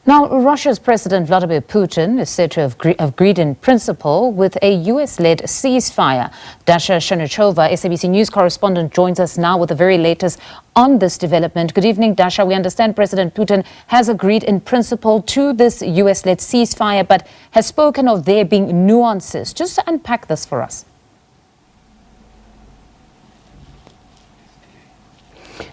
Now, Russia's President Vladimir Putin is said to have agreed in principle with a US-led ceasefire. Dasha, Chernyshova, SABC News correspondent, joins us now with the very latest on this development. Good evening, Dasha. We understand President Putin has agreed in principle to this US-led ceasefire, but has spoken of there being nuances. Just unpack this for us.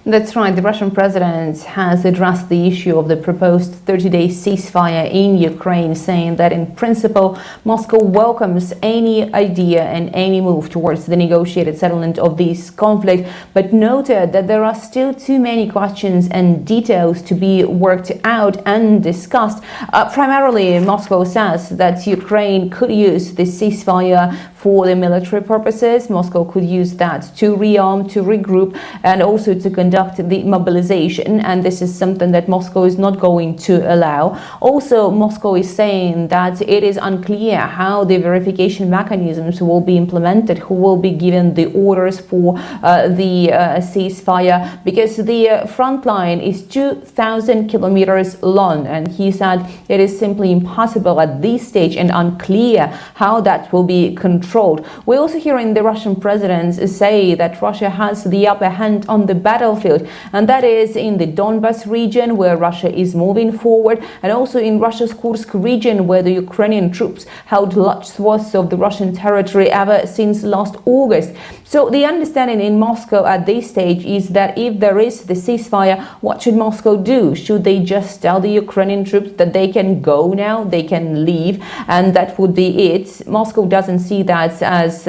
That's right. The Russian president has addressed the issue of the proposed 30-day ceasefire in Ukraine, saying that in principle, Moscow welcomes any idea and any move towards the negotiated settlement of this conflict, but noted that there are still too many questions and details to be worked out and discussed. Primarily, Moscow says that Ukraine could use the ceasefire for the military purposes. Moscow could use that to rearm, to regroup, and also to conduct the mobilization, and this is something that Moscow is not going to allow. Also, Moscow is saying that it is unclear how the verification mechanisms will be implemented, who will be given the orders for the ceasefire, because the front line is 2,000 kilometers long, and he said it is simply impossible at this stage and unclear how that will be controlled. We're also hearing the Russian president say that Russia has the upper hand on the battlefield, and that is in the Donbas region, where Russia is moving forward, and also in Russia's Kursk region, where the Ukrainian troops held large swaths of the Russian territory ever since last August. So the understanding in Moscow at this stage is that if there is the ceasefire, what should Moscow do? Should they just tell the Ukrainian troops that they can go now, they can leave, and that would be it? Moscow doesn't see that as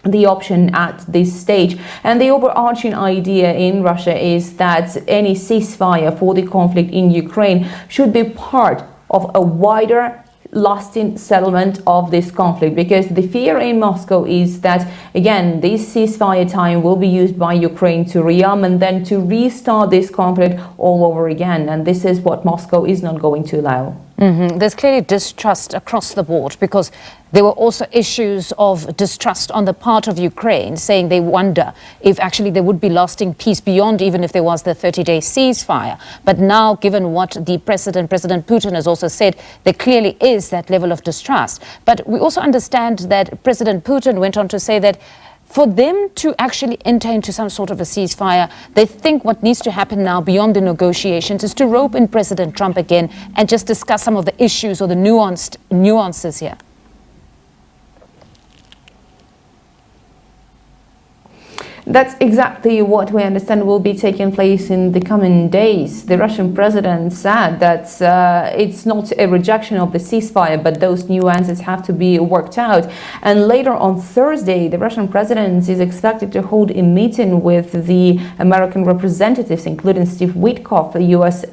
the option at this stage. And the overarching idea in Russia is that any ceasefire for the conflict in Ukraine should be part of a wider lasting settlement of this conflict, because the fear in Moscow is that, again, this ceasefire time will be used by Ukraine to rearm and then to restart this conflict all over again, and this is what Moscow is not going to allow. There's clearly distrust across the board, because there were also issues of distrust on the part of Ukraine, saying they wonder if actually there would be lasting peace beyond even if there was the 30-day ceasefire. But now, given what the President Putin has also said, there clearly is that level of distrust. But we also understand that President Putin went on to say that for them to actually enter into some sort of a ceasefire, they think what needs to happen now beyond the negotiations is to rope in President Trump again and just discuss some of the issues or the nuances here. That's exactly what we understand will be taking place in the coming days. The Russian president said that it's not a rejection of the ceasefire, but those nuances have to be worked out. And later on Thursday, the Russian president is expected to hold a meeting with the American representatives, including Steve Witkoff, the U.S.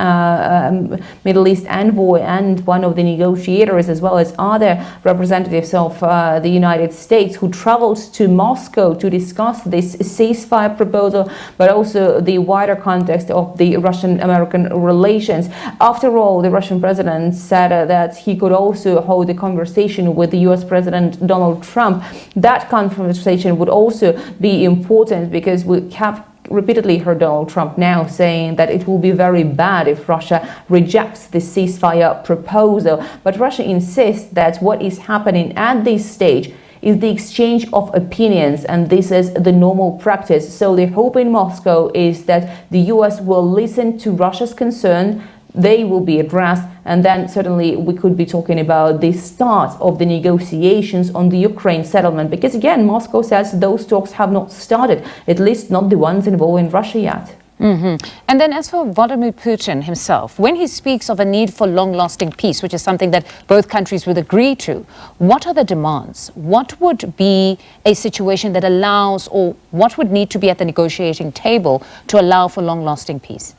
Middle East envoy and one of the negotiators, as well as other representatives of the United States, who traveled to Moscow to discuss this ceasefire proposal, but also the wider context of the Russian-American relations. After all, the Russian president said that he could also hold a conversation with the US President Donald Trump. That conversation would also be important, because we have repeatedly heard Donald Trump now saying that it will be very bad if Russia rejects the ceasefire proposal. But Russia insists that what is happening at this stage is the exchange of opinions, and this is the normal practice. So the hope in Moscow is that the US will listen to Russia's concerns, they will be addressed, and then certainly we could be talking about the start of the negotiations on the Ukraine settlement, because again, Moscow says those talks have not started, at least not the ones involving Russia yet. And then as for Vladimir Putin himself, when he speaks of a need for long-lasting peace, which is something that both countries would agree to, what are the demands? What would be a situation that allows, or what would need to be at the negotiating table to allow for long-lasting peace?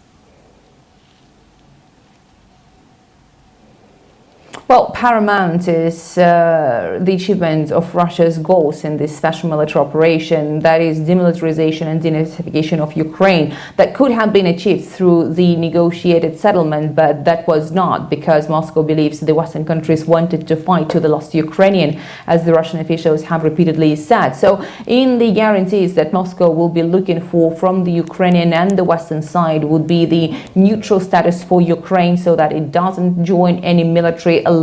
Well, paramount is the achievement of Russia's goals in this special military operation, that is demilitarization and denazification of Ukraine, that could have been achieved through the negotiated settlement, but that was not, because Moscow believes the Western countries wanted to fight to the last Ukrainian, as the Russian officials have repeatedly said. So in the guarantees that Moscow will be looking for from the Ukrainian and the Western side would be the neutral status for Ukraine so that it doesn't join any military alliances.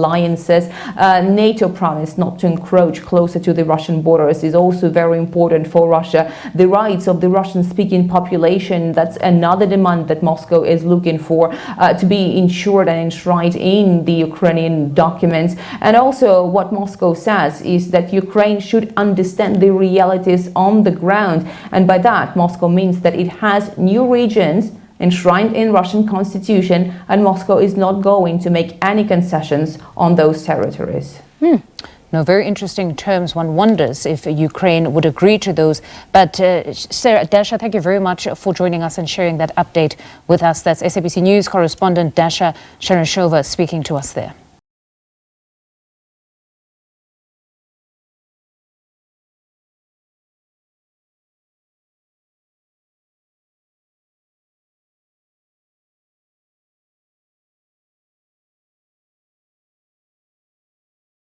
NATO promise not to encroach closer to the Russian borders is also very important for Russia. The rights of the Russian-speaking population, that's another demand that Moscow is looking for to be ensured and enshrined in the Ukrainian documents. And also what Moscow says is that Ukraine should understand the realities on the ground. And by that, Moscow means that it has new regions enshrined in Russian constitution, and Moscow is not going to make any concessions on those territories. No, very interesting terms. One wonders if Ukraine would agree to those. But Sarah, Dasha, thank you very much for joining us and sharing that update with us. That's SABC News correspondent Dasha Chernyshova speaking to us there.